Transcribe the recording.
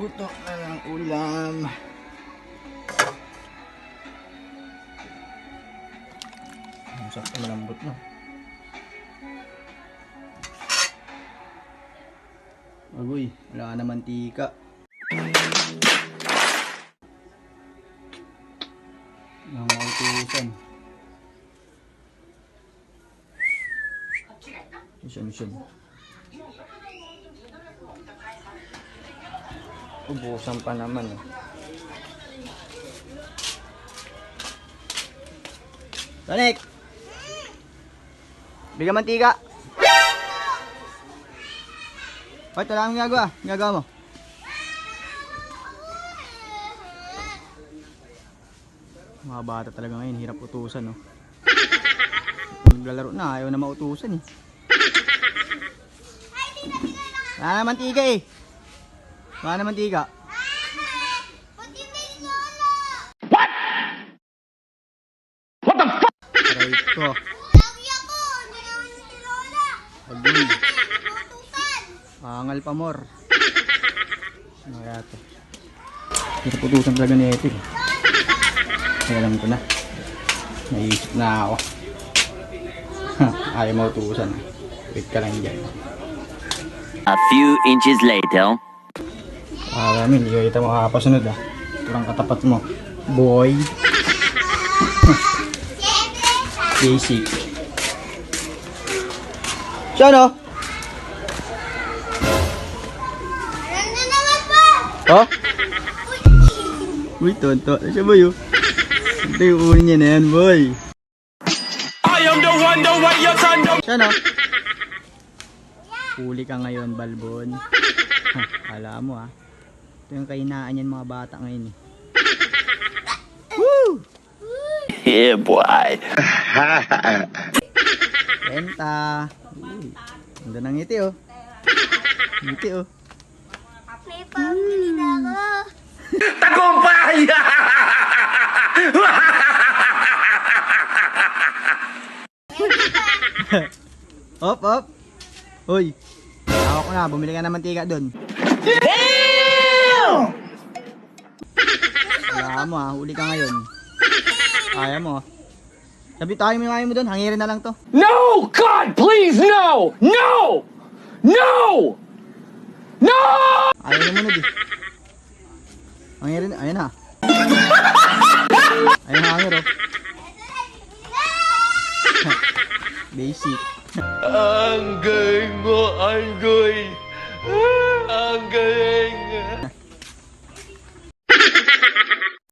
Luto na ng ulam. Ang sakto malambot na. Agoy, wala na mantika. Nang mautusan. Mission. Ubusan pa naman eh. Sonic! Bigyan mantika! Hoy, ito lang ang ginagawa mo. Mga bata talaga ngayon, hirap utusan, no? Naglalaro na, ayaw na mautusan eh. Wala na mantika eh. Wala na mantika. What? What the fuck? Aray ko. Agoy. Angal pa more. Ano kaya ito? Hirap utusan talaga ni Epic. Alam ko na. Naisip na ako. Ayaw mo utusan. Wait ka lang dyan. A few inches later. Hindi ka kita makakapasunod ah. Kurang katapat mo. Boy. Basic. Siya no? Oh? Uy, tonto. Siya boy oh. Ito yung unin niya na yan boy. I am the one, the way your son don't. Siya no? Huli ka ngayon, Balbon. Kala mo ah. Ito yung kahinaan yan mga bata ngayon eh. Woo! Yeah, boy. Benta. Uy. Ganda ng ngiti oh. Ngiti oh. May pambili na ako. Tagumpay! Op. Hoy. Ako ko na, bumili ka ng mantika doon. Damn! Wala mo ah, huli ka ngayon. Kaya mo ah. Sabi tayo mo doon, hangirin na lang to. No! God, please, no! No! No! No! Ayaw na muna di. Hangirin, ayun na. Ayun na hangir oh. Basic. Ang galing mo, Anggoy! Ang galing!